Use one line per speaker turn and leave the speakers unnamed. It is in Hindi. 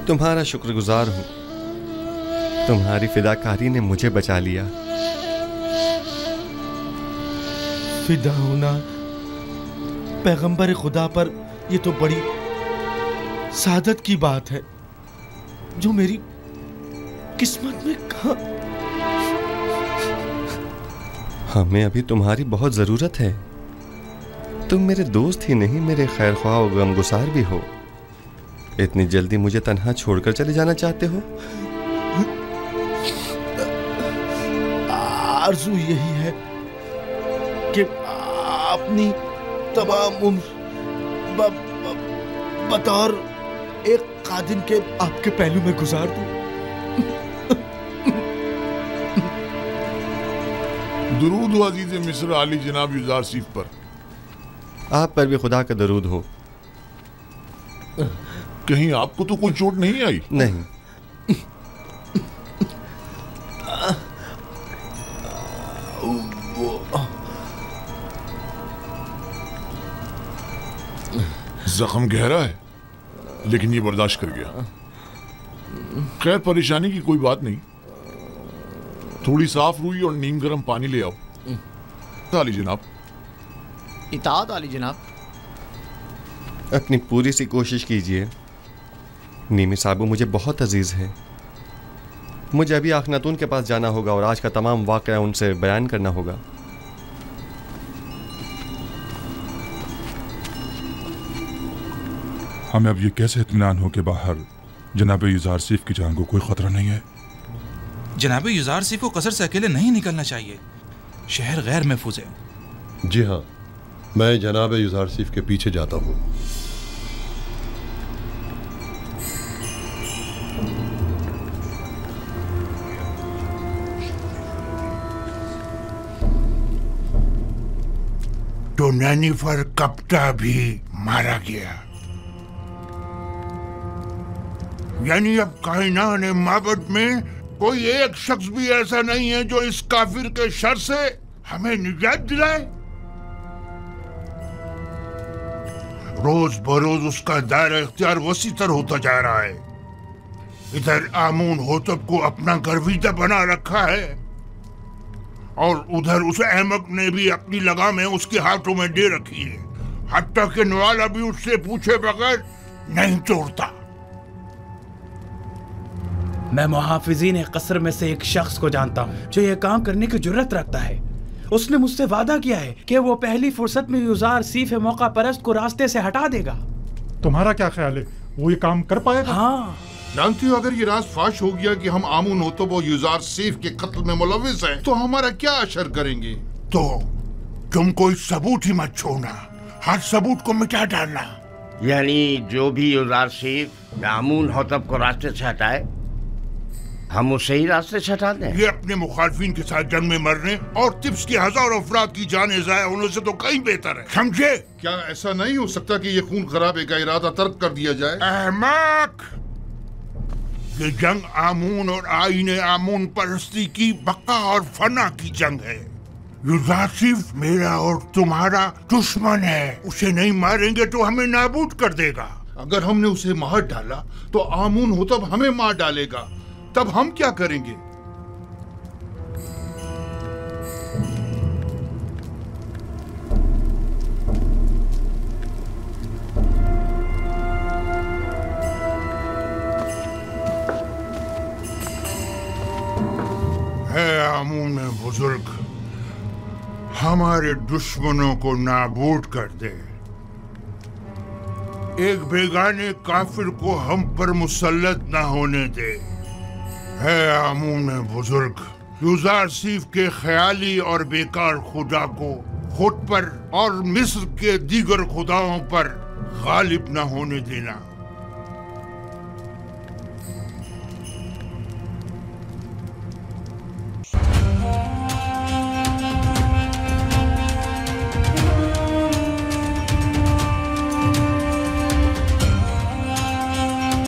तुम्हारा शुक्रगुजार हूँ। तुम्हारी फिदाकारी ने मुझे बचा लिया।
फिदा होना पैगंबर खुदा पर, ये तो बड़ी सादत की बात है जो मेरी किस्मत में कहा।
हमें अभी तुम्हारी बहुत जरूरत है। तुम मेरे दोस्त ही नहीं, मेरे खैर ख्वाह और गमगुसार भी हो। इतनी जल्दी मुझे तन्हा छोड़कर चले जाना चाहते हो?
आरज़ू यही है कि अपनी तमाम उम्र बतौर एक कादिम के आपके पहलू में गुजार दूं।
दुरूद हो अजीज मिस्र आली जनाब युजार सीफ पर।
आप पर भी खुदा का दरूद हो।
कहीं आपको तो कोई चोट नहीं आई?
नहीं।
जख्म गहरा है लेकिन ये बर्दाश्त कर गया। खैर परेशानी की कोई बात नहीं। थोड़ी साफ रुई और नीम गर्म पानी ले आओ। आली जनाब।
इताअत आली जनाब।
अपनी पूरी सी कोशिश कीजिए। नीमी साबू मुझे बहुत अजीज है। मुझे अभी आखनातून के पास जाना होगा और आज का तमाम वाक़या उनसे बयान करना होगा।
हमें अब ये कैसे इत्मीनान हो कि बाहर जनाब युजार सीफ की जान को कोई खतरा नहीं है?
जनाब युजार सीफ को कसर से अकेले नहीं निकलना चाहिए। शहर गैर महफूज है।
जी हाँ, मैं जनाब युजार सीफ के पीछे जाता हूँ।
तो नैनीफर कप्ता भी मारा गया। यानी अब कायनात माबद में कोई एक शख्स भी ऐसा नहीं है जो इस काफिर के शर से हमें निजात दिलाए। रोज बरोज उसका दायरा इख्तियार वसीतर होता जा रहा है। इधर आमून होतब को अपना गर्विदा बना रखा है और उधर उस अहमक ने भी अपनी लगामें उसके हाथों में दे रखी है। हत्ता के नवाला भी उससे पूछे बगैर नहीं तोड़ता।
मैं मुहाफिजीन कसर में से एक शख्स को जानता हूँ जो यह काम करने की जुर्रत रखता है। उसने मुझसे वादा किया है कि वो पहली फुर्सत में युजार सीफ मौका परस्त को रास्ते से हटा देगा।
तुम्हारा क्या ख्याल है, वो ये काम कर पाएगा?
हाँ।
जानती हो, अगर ये राज फाश हो गया कि हम आमून होतब और युजार सीफ के कत्ल में मुलविस हैं, तो हमारा क्या असर करेंगे?
तो तुम कोई सबूत ही मत छोड़ना, हर सबूत को मिटा डालना।
यानी जो भी युजार सीफ आमून होतब को रास्ते से हटाए, हम उसे ही रास्ते से हटा दें।
ये अपने मुखालफिन के साथ जंग में मरने और तिब्स के हजारों अफराद की जानें ज़ाया होने से तो कहीं बेहतर है, समझे?
क्या ऐसा नहीं हो सकता कि ये खून खराबे का इरादा तर्क कर दिया जाए?
अहमक! ये जंग आमून और आईने आमून परस्ती की बका और फना की जंग है। युजार सीफ मेरा और तुम्हारा दुश्मन है। उसे नहीं मारेंगे तो हमें नाबूद कर देगा।
अगर हमने उसे मार डाला तो आमून होतब हमें मार डालेगा। तब हम क्या करेंगे?
है आमून बुजुर्ग, हमारे दुश्मनों को नाबूद कर दे। एक बेगाने काफिर को हम पर मुसल्लत न होने दे। है आमून बुजुर्ग, युजार सीफ के ख्याली और बेकार खुदा को खुद पर और मिस्र के दीगर खुदाओं पर गालिब न होने देना।